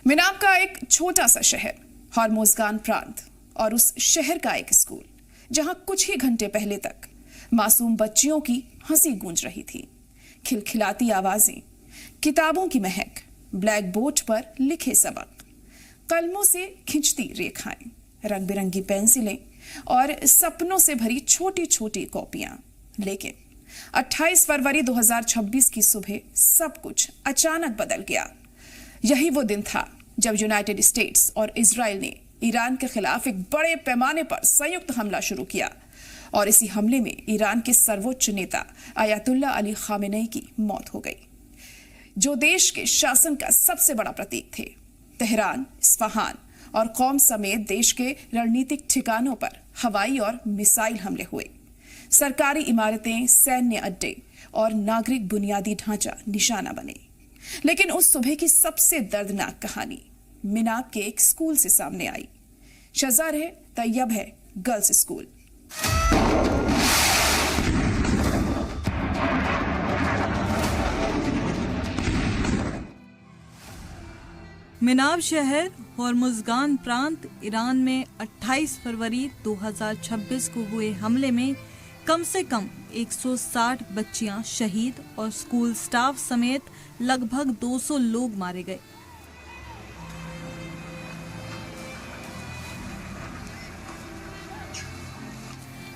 मिनाब का एक छोटा सा शहर, हॉर्मुज़गान प्रांत, और उस शहर का एक स्कूल जहां कुछ ही घंटे पहले तक मासूम बच्चियों की हंसी गूंज रही थी। खिलखिलाती आवाजें, किताबों की महक, ब्लैक बोर्ड पर लिखे सबक, कलमों से खिंचती रेखाएं, रंग बिरंगी पेंसिलें और सपनों से भरी छोटी छोटी कॉपियां। लेकिन 28 फरवरी 2026 की सुबह सब कुछ अचानक बदल गया। यही वो दिन था जब यूनाइटेड स्टेट्स और इजराइल ने ईरान के खिलाफ एक बड़े पैमाने पर संयुक्त हमला शुरू किया, और इसी हमले में ईरान के सर्वोच्च नेता अयातुल्ला अली खामेनेई की मौत हो गई, जो देश के शासन का सबसे बड़ा प्रतीक थे। तेहरान, इस्फहान और कौम समेत देश के रणनीतिक ठिकानों पर हवाई और मिसाइल हमले हुए। सरकारी इमारतें, सैन्य अड्डे और नागरिक बुनियादी ढांचा निशाना बने। लेकिन उस सुबह की सबसे दर्दनाक कहानी मिनाब के एक स्कूल से सामने आई। शज़ार है तैयब है गर्ल्स स्कूल। मिनाब शहर हॉर्मुज़गान प्रांत ईरान में 28 फरवरी 2026 को हुए हमले में कम से कम 160 बच्चियां शहीद और स्कूल स्टाफ समेत लगभग 200 लोग मारे गए।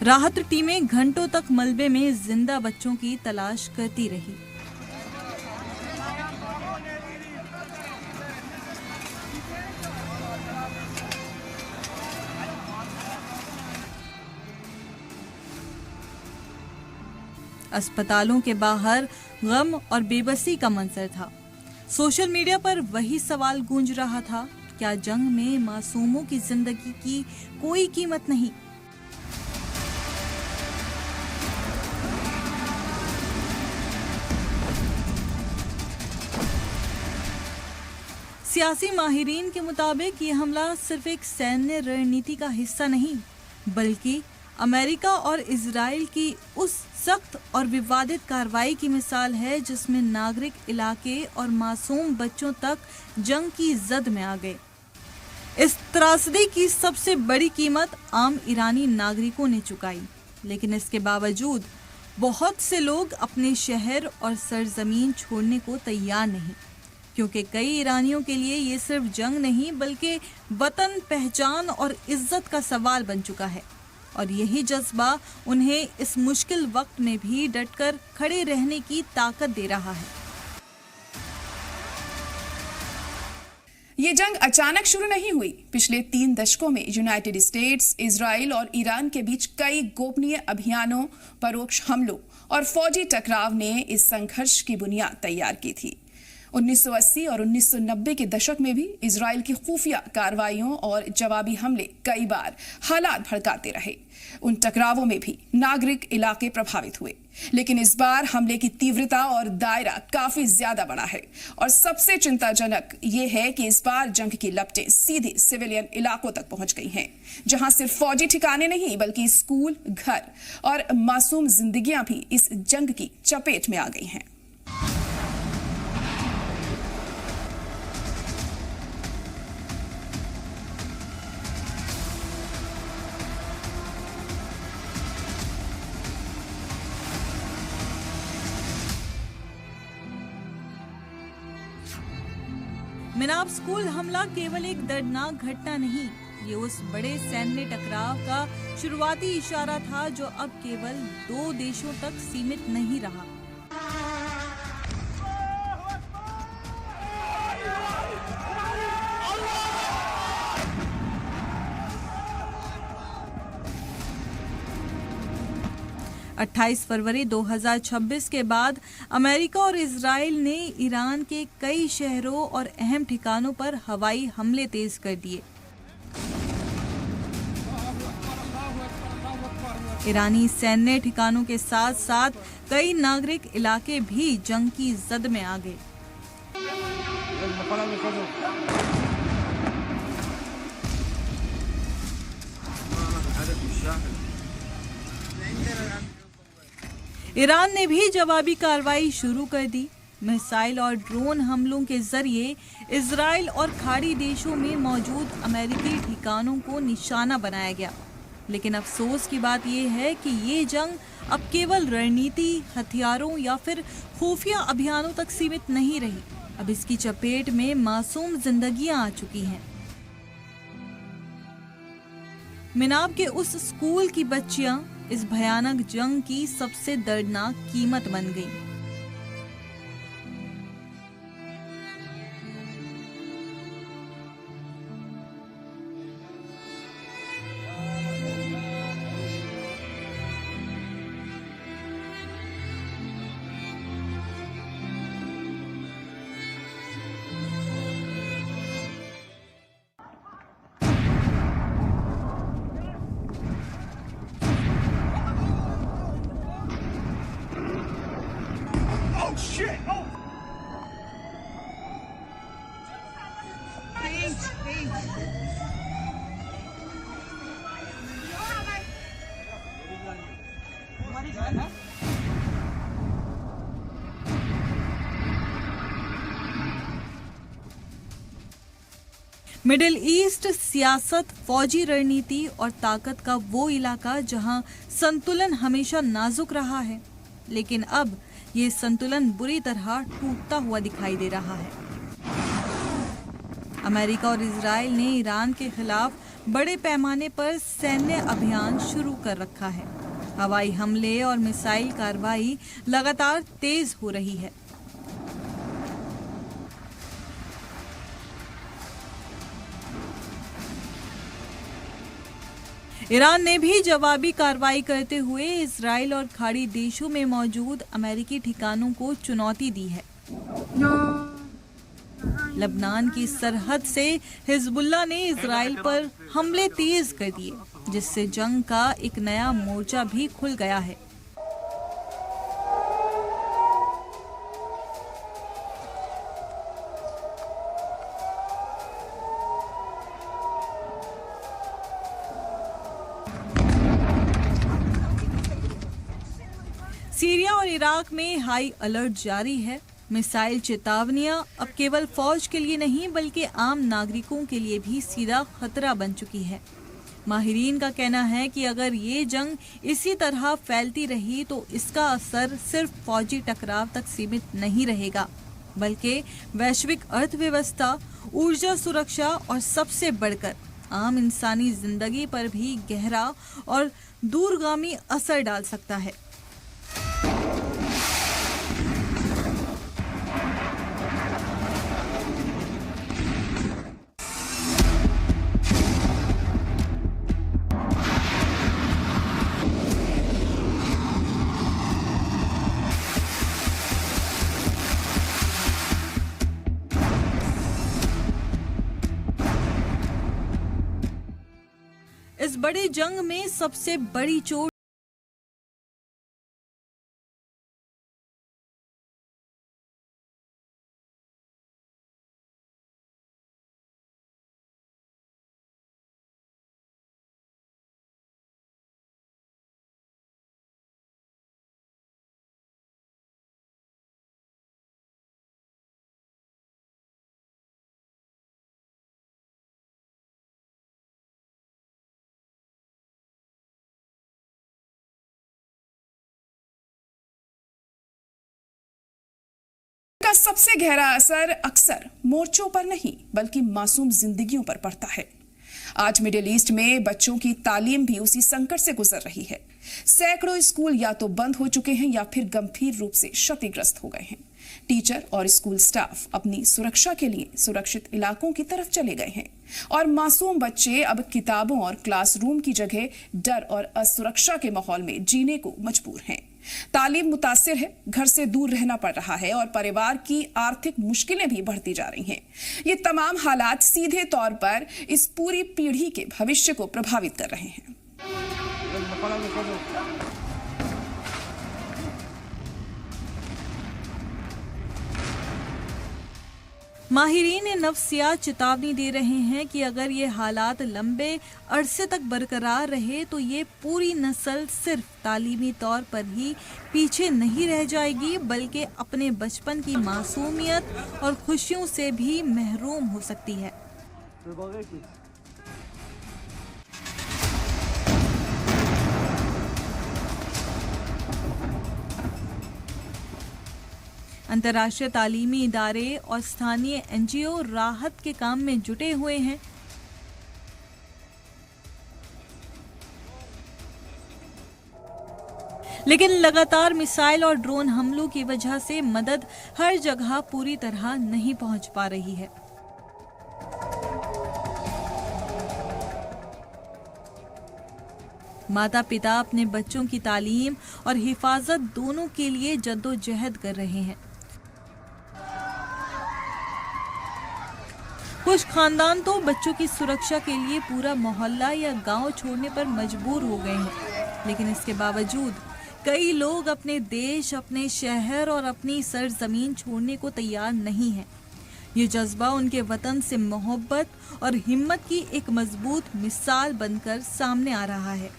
राहत टीमें घंटों तक मलबे में जिंदा बच्चों की तलाश करती रही। अस्पतालों के बाहर गम और बेबसी का मंजर था। सोशल मीडिया पर वही सवाल गूंज रहा था, क्या जंग में मासूमों की जिंदगी की कोई कीमत नहीं? सियासी माहिरीन के मुताबिक ये हमला सिर्फ एक सैन्य रणनीति का हिस्सा नहीं, बल्कि अमेरिका और इजराइल की उस सख्त और विवादित कार्रवाई की मिसाल है जिसमें नागरिक इलाके और मासूम बच्चों तक जंग की जद में आ गए। इस त्रासदी की सबसे बड़ी कीमत आम ईरानी नागरिकों ने चुकाई, लेकिन इसके बावजूद बहुत से लोग अपने शहर और सरजमीन छोड़ने को तैयार नहीं, क्योंकि कई ईरानियों के लिए ये सिर्फ जंग नहीं बल्कि वतन, पहचान और इज्जत का सवाल बन चुका है। और यही जज्बा उन्हें इस मुश्किल वक्त में भी डटकर खड़े रहने की ताकत दे रहा है। ये जंग अचानक शुरू नहीं हुई। पिछले 3 दशकों में यूनाइटेड स्टेट्स, इजराइल और ईरान के बीच कई गोपनीय अभियानों, परोक्ष हमलों और फौजी टकराव ने इस संघर्ष की बुनियाद तैयार की थी। 1980 और 1990 के दशक में भी इजराइल की खुफिया कार्रवाइयों और जवाबी हमले कई बार हालात भड़काते रहे। उन टकरावों में भी नागरिक इलाके प्रभावित हुए, लेकिन इस बार हमले की तीव्रता और दायरा काफी ज्यादा बड़ा है। और सबसे चिंताजनक ये है कि इस बार जंग की लपटें सीधे सिविलियन इलाकों तक पहुंच गई हैं, जहां सिर्फ फौजी ठिकाने नहीं बल्कि स्कूल, घर और मासूम जिंदगियां भी इस जंग की चपेट में आ गई हैं। मिनाब स्कूल हमला केवल एक दर्दनाक घटना नहीं, ये उस बड़े सैन्य टकराव का शुरुआती इशारा था जो अब केवल 2 देशों तक सीमित नहीं रहा। अट्ठाईस फरवरी 2026 के बाद अमेरिका और इजराइल ने ईरान के कई शहरों और अहम ठिकानों पर हवाई हमले तेज कर दिए। ईरानी सैन्य ठिकानों के साथ साथ कई नागरिक इलाके भी जंग की जद में आ गए। ईरान ने भी जवाबी कार्रवाई शुरू कर दी। मिसाइल और ड्रोन हमलों के जरिए इजराइल और खाड़ी देशों में मौजूद अमेरिकी ठिकानों को निशाना बनाया गया। लेकिन अफसोस की बात यह है कि ये जंग अब केवल रणनीति, हथियारों या फिर खुफिया अभियानों तक सीमित नहीं रही। अब इसकी चपेट में मासूम जिंदगियां आ चुकी हैं। मिनाब के उस स्कूल की बच्चियां इस भयानक जंग की सबसे दर्दनाक कीमत बन गईं। मिडिल ईस्ट सियासत, फौजी रणनीति और ताकत का वो इलाका जहां संतुलन हमेशा नाजुक रहा है, लेकिन अब ये संतुलन बुरी तरह टूटता हुआ दिखाई दे रहा है। अमेरिका और इजराइल ने ईरान के खिलाफ बड़े पैमाने पर सैन्य अभियान शुरू कर रखा है। हवाई हमले और मिसाइल कार्रवाई लगातार तेज हो रही है। ईरान ने भी जवाबी कार्रवाई करते हुए इजराइल और खाड़ी देशों में मौजूद अमेरिकी ठिकानों को चुनौती दी है। लबनान की सरहद से हिजबुल्लाह ने इजराइल पर हमले तेज कर दिए, जिससे जंग का एक नया मोर्चा भी खुल गया है। सीरिया और इराक में हाई अलर्ट जारी है। मिसाइल चेतावनियां अब केवल फौज के लिए नहीं बल्कि आम नागरिकों के लिए भी सीधा खतरा बन चुकी है। माहिरीन का कहना है कि अगर ये जंग इसी तरह फैलती रही तो इसका असर सिर्फ फौजी टकराव तक सीमित नहीं रहेगा, बल्कि वैश्विक अर्थव्यवस्था, ऊर्जा सुरक्षा और सबसे बढ़कर आम इंसानी जिंदगी पर भी गहरा और दूरगामी असर डाल सकता है। इस बड़ी जंग में सबसे बड़ी चोट का सबसे गहरा असर अक्सर मोर्चों पर नहीं बल्कि मासूम जिंदगियों पर पड़ता है। आज मिडिल ईस्ट में बच्चों की तालीम भी उसी संकट से गुजर रही है। सैकड़ों स्कूल या तो बंद हो चुके हैं या फिर गंभीर रूप से क्षतिग्रस्त हो गए हैं। टीचर और स्कूल स्टाफ अपनी सुरक्षा के लिए सुरक्षित इलाकों की तरफ चले गए हैं और मासूम बच्चे अब किताबों और क्लासरूम की जगह डर और असुरक्षा के माहौल में जीने को मजबूर हैं। तालीम मुतासिर है, घर से दूर रहना पड़ रहा है और परिवार की आर्थिक मुश्किलें भी बढ़ती जा रही हैं। ये तमाम हालात सीधे तौर पर इस पूरी पीढ़ी के भविष्य को प्रभावित कर रहे हैं। माहिरीन नफ्सियात चेतावनी दे रहे हैं कि अगर ये हालात लंबे अरसे तक बरकरार रहे तो ये पूरी नस्ल सिर्फ तालीमी तौर पर ही पीछे नहीं रह जाएगी, बल्कि अपने बचपन की मासूमियत और खुशियों से भी महरूम हो सकती है। अंतर्राष्ट्रीय तालीमी इदारे और स्थानीय एनजीओ राहत के काम में जुटे हुए हैं। लेकिन लगातार मिसाइल और ड्रोन हमलों की वजह से मदद हर जगह पूरी तरह नहीं पहुंच पा रही है। माता पिता अपने बच्चों की तालीम और हिफाजत दोनों के लिए जद्दोजहद कर रहे हैं। कुछ खानदान तो बच्चों की सुरक्षा के लिए पूरा मोहल्ला या गांव छोड़ने पर मजबूर हो गए हैं, लेकिन इसके बावजूद कई लोग अपने देश, अपने शहर और अपनी सरजमीन छोड़ने को तैयार नहीं हैं। ये जज्बा उनके वतन से मोहब्बत और हिम्मत की एक मजबूत मिसाल बनकर सामने आ रहा है।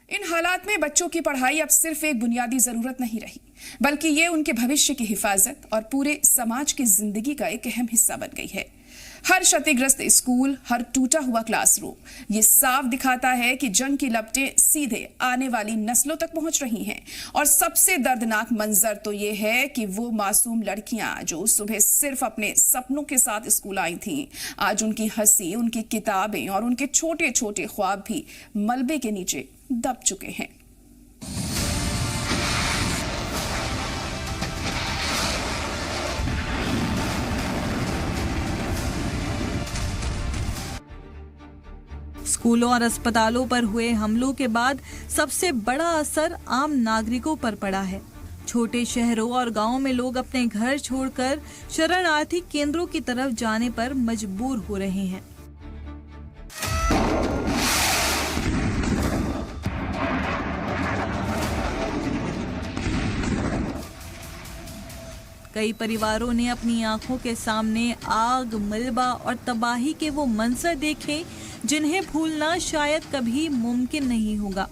इन हालात में बच्चों की पढ़ाई अब सिर्फ एक बुनियादी जरूरत नहीं रही, बल्कि ये उनके भविष्य की हिफाजत और पूरे समाज की जिंदगी का एक अहम हिस्सा बन गई है। हर क्षतिग्रस्त स्कूल, हर टूटा हुआ क्लासरूम ये साफ दिखाता है कि जंग की लपटें सीधे आने वाली नस्लों तक पहुंच रही हैं। और सबसे दर्दनाक मंजर तो ये है कि वो मासूम लड़कियां जो सुबह सिर्फ अपने सपनों के साथ स्कूल आई थीं, आज उनकी हंसी, उनकी किताबें और उनके छोटे छोटे ख्वाब भी मलबे के नीचे दब चुके हैं। स्कूलों और अस्पतालों पर हुए हमलों के बाद सबसे बड़ा असर आम नागरिकों पर पड़ा है। छोटे शहरों और गांवों में लोग अपने घर छोड़कर शरणार्थी केंद्रों की तरफ जाने पर मजबूर हो रहे हैं। कई परिवारों ने अपनी आंखों के सामने आग, मलबा और तबाही के वो मंजर देखे जिन्हें भूलना शायद कभी मुमकिन नहीं होगा।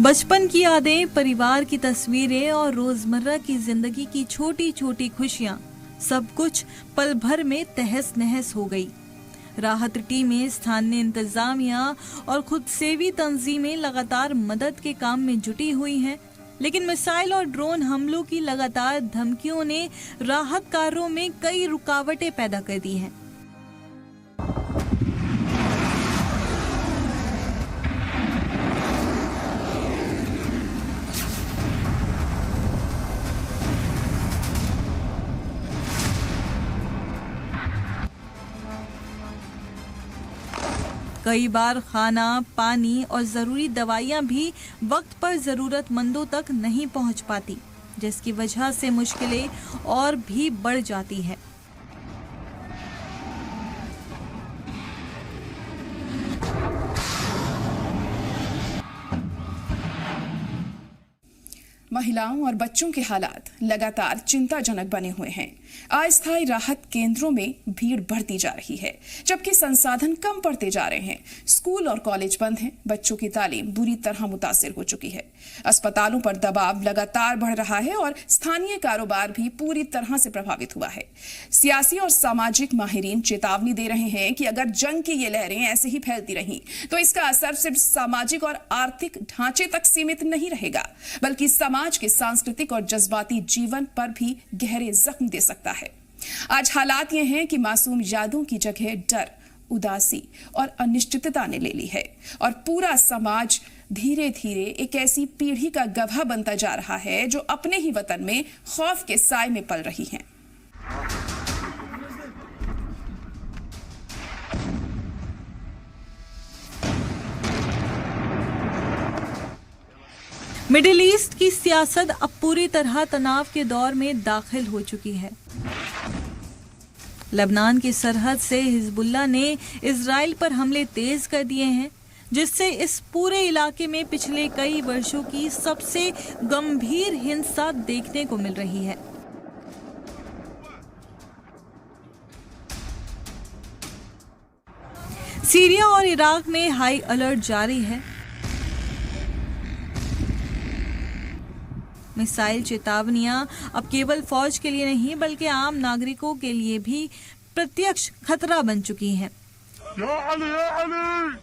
बचपन की यादें, परिवार की तस्वीरें और रोजमर्रा की जिंदगी की छोटी छोटी खुशियां, सब कुछ पल भर में तहस नहस हो गई। राहत टीमें, स्थानीय इंतजामिया और खुद सेवी तंजीमें लगातार मदद के काम में जुटी हुई हैं, लेकिन मिसाइल और ड्रोन हमलों की लगातार धमकियों ने राहत कार्यों में कई रुकावटें पैदा कर दी हैं। कई बार खाना, पानी और जरूरी दवाइयां भी वक्त पर जरूरतमंदों तक नहीं पहुंच पाती, जिसकी वजह से मुश्किलें और भी बढ़ जाती है। महिलाओं और बच्चों के हालात लगातार चिंताजनक बने हुए हैं। अस्थायी राहत केंद्रों में भीड़ बढ़ती जा रही है, जबकि संसाधन कम पड़ते जा रहे हैं। स्कूल और कॉलेज बंद हैं, बच्चों की तालीम बुरी तरह मुतासिर हो चुकी है। अस्पतालों पर दबाव लगातार बढ़ रहा है और स्थानीय कारोबार भी पूरी तरह से प्रभावित हुआ है। सियासी और सामाजिक माहिरीन चेतावनी दे रहे हैं कि अगर जंग की ये लहरें ऐसे ही फैलती रहीं तो इसका असर सिर्फ सामाजिक और आर्थिक ढांचे तक सीमित नहीं रहेगा, बल्कि समाज के सांस्कृतिक और जज्बाती जीवन पर भी गहरे जख्म दे सकता है। आज हालात ये हैं कि मासूम यादों की जगह डर, उदासी और अनिश्चितता ने ले ली है और पूरा समाज धीरे धीरे एक ऐसी पीढ़ी का गवाह बनता जा रहा है जो अपने ही वतन में खौफ के साए में पल रही है। मिडिल ईस्ट की सियासत अब पूरी तरह तनाव के दौर में दाखिल हो चुकी है। लेबनान की सरहद से हिजबुल्लाह ने इजराइल पर हमले तेज कर दिए हैं, जिससे इस पूरे इलाके में पिछले कई वर्षों की सबसे गंभीर हिंसा देखने को मिल रही है। सीरिया और इराक में हाई अलर्ट जारी है। मिसाइल चेतावनियां अब केवल फौज के लिए नहीं बल्कि आम नागरिकों के लिए भी प्रत्यक्ष खतरा बन चुकी हैं। या अली, या अली।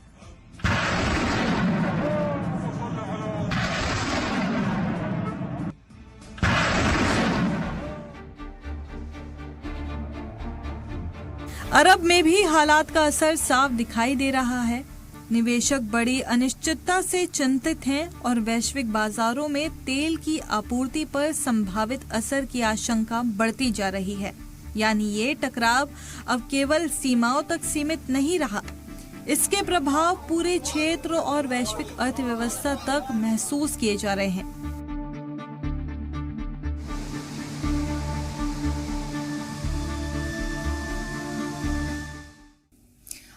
अरब में भी हालात का असर साफ दिखाई दे रहा है। निवेशक बड़ी अनिश्चितता से चिंतित हैं और वैश्विक बाजारों में तेल की आपूर्ति पर संभावित असर की आशंका बढ़ती जा रही है। यानी ये टकराव अब केवल सीमाओं तक सीमित नहीं रहा, इसके प्रभाव पूरे क्षेत्र और वैश्विक अर्थव्यवस्था तक महसूस किए जा रहे हैं।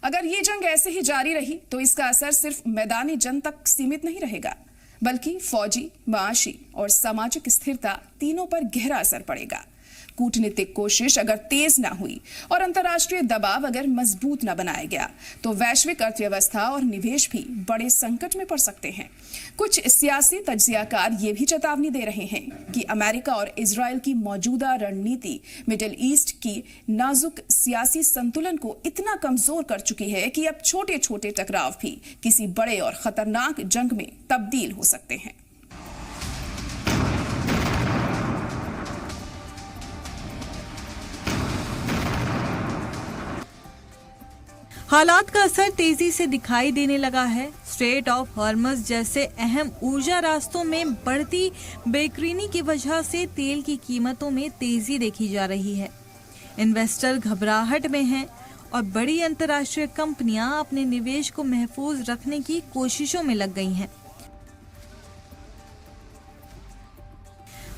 अगर ये जंग ऐसे ही जारी रही तो इसका असर सिर्फ मैदानी जंग तक सीमित नहीं रहेगा, बल्कि फौजी, माशी और सामाजिक स्थिरता तीनों पर गहरा असर पड़ेगा। कूटनीतिक कोशिश अगर तेज ना हुई और अंतर्राष्ट्रीय दबाव अगर मजबूत न बनाया गया तो वैश्विक अर्थव्यवस्था और निवेश भी बड़े संकट में पड़ सकते हैं। कुछ सियासी तज्जियाकार ये भी चेतावनी दे रहे हैं कि अमेरिका और इजराइल की मौजूदा रणनीति मिडिल ईस्ट की नाजुक सियासी संतुलन को इतना कमजोर कर चुकी है कि अब छोटे छोटे टकराव भी किसी बड़े और खतरनाक जंग में तब्दील हो सकते हैं। हालात का असर तेजी से दिखाई देने लगा है। स्ट्रेट ऑफ हॉर्मज जैसे अहम ऊर्जा रास्तों में बढ़ती बेचैनी की वजह से तेल की कीमतों में तेजी देखी जा रही है। इन्वेस्टर घबराहट में हैं और बड़ी अंतर्राष्ट्रीय कंपनियां अपने निवेश को महफूज रखने की कोशिशों में लग गई हैं।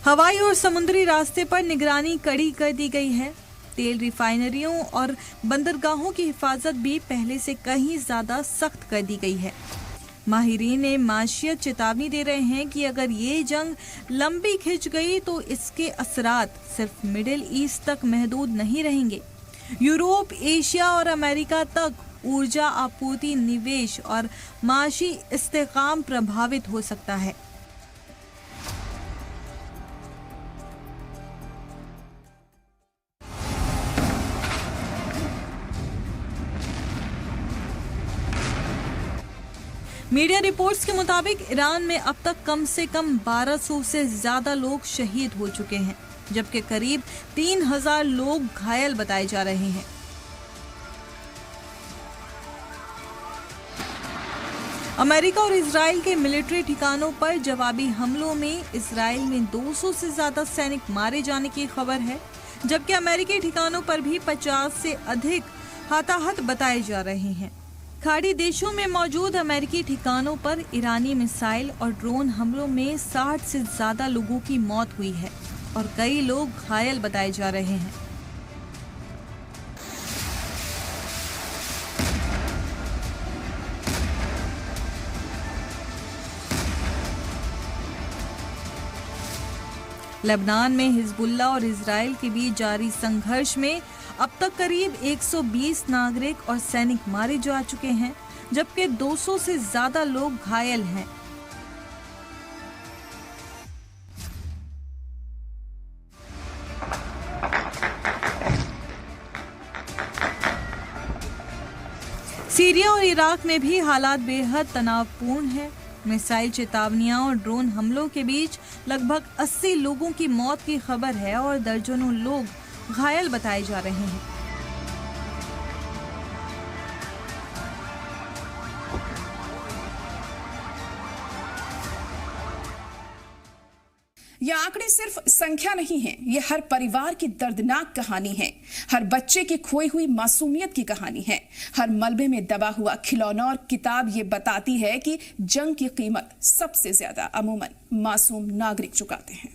हवाई और समुद्री रास्ते पर निगरानी कड़ी कर दी गई है। तेल रिफाइनरियों और बंदरगाहों की हिफाजत भी पहले से कहीं ज्यादा सख्त कर दी गई है। माहिरीन ने माशियत चेतावनी दे रहे हैं कि अगर ये जंग लंबी खिंच गई तो इसके असरात सिर्फ मिडिल ईस्ट तक महदूद नहीं रहेंगे। यूरोप, एशिया और अमेरिका तक ऊर्जा आपूर्ति, निवेश और माशी इस्तेकाम प्रभावित हो सकता है। मीडिया रिपोर्ट्स के मुताबिक ईरान में अब तक कम से कम 1200 से ज्यादा लोग शहीद हो चुके हैं, जबकि करीब 3000 लोग घायल बताए जा रहे हैं। अमेरिका और इजराइल के मिलिट्री ठिकानों पर जवाबी हमलों में इजराइल में 200 से ज्यादा सैनिक मारे जाने की खबर है, जबकि अमेरिकी ठिकानों पर भी 50 से अधिक हताहत बताए जा रहे हैं। खाड़ी देशों में मौजूद अमेरिकी ठिकानों पर ईरानी मिसाइल और ड्रोन हमलों में 60 से ज्यादा लोगों की मौत हुई है और कई लोग घायल बताए जा रहे हैं। लेबनान में हिजबुल्लाह और इजराइल के बीच जारी संघर्ष में अब तक करीब 120 नागरिक और सैनिक मारे जा चुके हैं, जबकि 200 से ज्यादा लोग घायल हैं। सीरिया और इराक में भी हालात बेहद तनावपूर्ण हैं। मिसाइल चेतावनियां और ड्रोन हमलों के बीच लगभग 80 लोगों की मौत की खबर है और दर्जनों लोग घायल बताए जा रहे हैं। ये आंकड़े सिर्फ संख्या नहीं है, ये हर परिवार की दर्दनाक कहानी है, हर बच्चे की खोई हुई मासूमियत की कहानी है, हर मलबे में दबा हुआ खिलौना और किताब ये बताती है कि जंग की कीमत सबसे ज्यादा अमूमन मासूम नागरिक चुकाते हैं।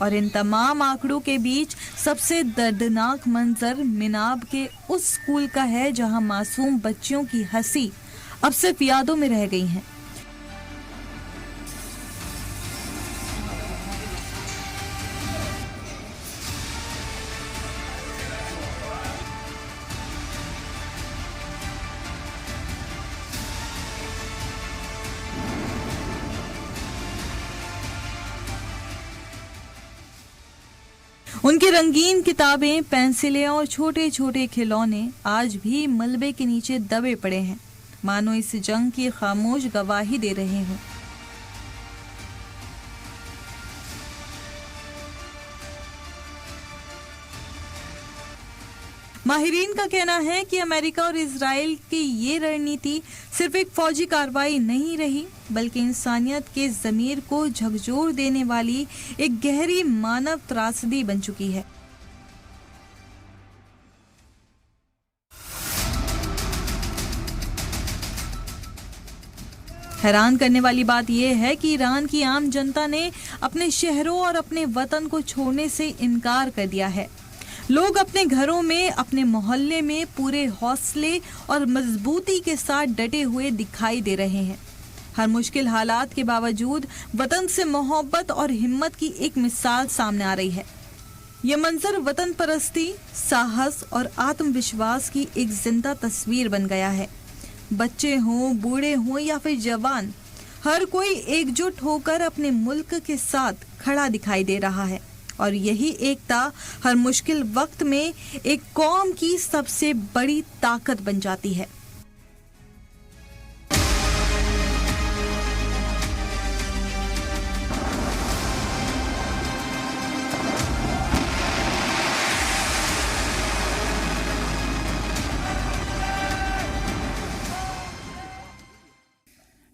और इन तमाम आंकड़ों के बीच सबसे दर्दनाक मंजर मिनाब के उस स्कूल का है जहां मासूम बच्चियों की हंसी अब सिर्फ यादों में रह गई हैं। उनकी रंगीन किताबें, पेंसिलें और छोटे छोटे खिलौने आज भी मलबे के नीचे दबे पड़े हैं, मानो इस जंग की खामोश गवाही दे रहे हों। माहिरीन का कहना है कि अमेरिका और इजराइल की ये रणनीति सिर्फ एक फौजी कार्रवाई नहीं रही, बल्कि इंसानियत के ज़मीर को झकझोर देने वाली एक गहरी मानव त्रासदी बन चुकी है। हैरान करने वाली बात यह है कि ईरान की आम जनता ने अपने शहरों और अपने वतन को छोड़ने से इनकार कर दिया है। लोग अपने घरों में, अपने मोहल्ले में पूरे हौसले और मजबूती के साथ डटे हुए दिखाई दे रहे हैं। हर मुश्किल हालात के बावजूद वतन से मोहब्बत और हिम्मत की एक मिसाल सामने आ रही है। यह मंजर वतन परस्ती, साहस और आत्मविश्वास की एक जिंदा तस्वीर बन गया है। बच्चे हों, बूढ़े हों या फिर जवान, हर कोई एकजुट होकर अपने मुल्क के साथ खड़ा दिखाई दे रहा है। और यही एकता हर मुश्किल वक्त में एक कौम की सबसे बड़ी ताकत बन जाती है।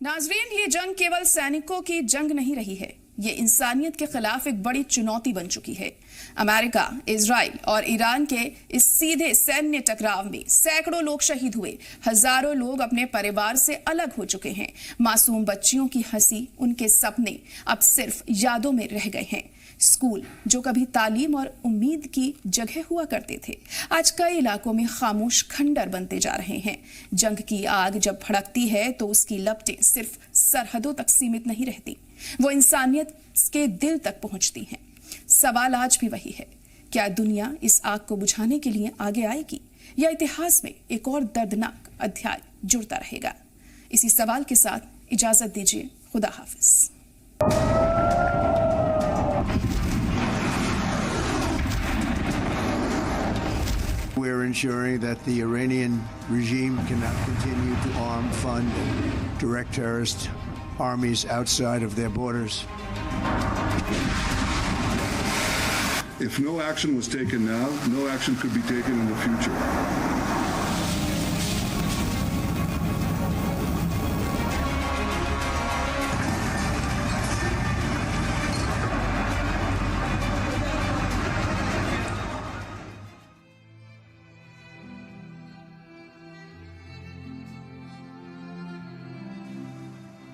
नाजरीन, ये जंग केवल सैनिकों की जंग नहीं रही है, ये इंसानियत के खिलाफ एक बड़ी चुनौती बन चुकी है। अमेरिका, इजराइल और ईरान के इस सीधे सैन्य टकराव में सैकड़ों लोग शहीद हुए, हजारों लोग अपने परिवार से अलग हो चुके हैं। मासूम बच्चियों की हंसी, उनके सपने अब सिर्फ यादों में रह गए हैं। स्कूल जो कभी तालीम और उम्मीद की जगह हुआ करते थे, आज कई इलाकों में खामोश खंडर बनते जा रहे हैं। जंग की आग जब भड़कती है तो उसकी लपटें सिर्फ सरहदों तक सीमित नहीं रहती, वो इंसानियत के दिल तक पहुंचती हैं। सवाल आज भी वही है, क्या दुनिया इस आग को बुझाने के लिए आगे आएगी या इतिहास में एक और दर्दनाक अध्याय जुड़ता रहेगा? इसी सवाल के साथ इजाजत दीजिए, खुदा हाफिज। We're ensuring that the Iranian regime cannot continue to arm, fund, and direct terrorist armies outside of their borders. If no action was taken now, no action could be taken in the future.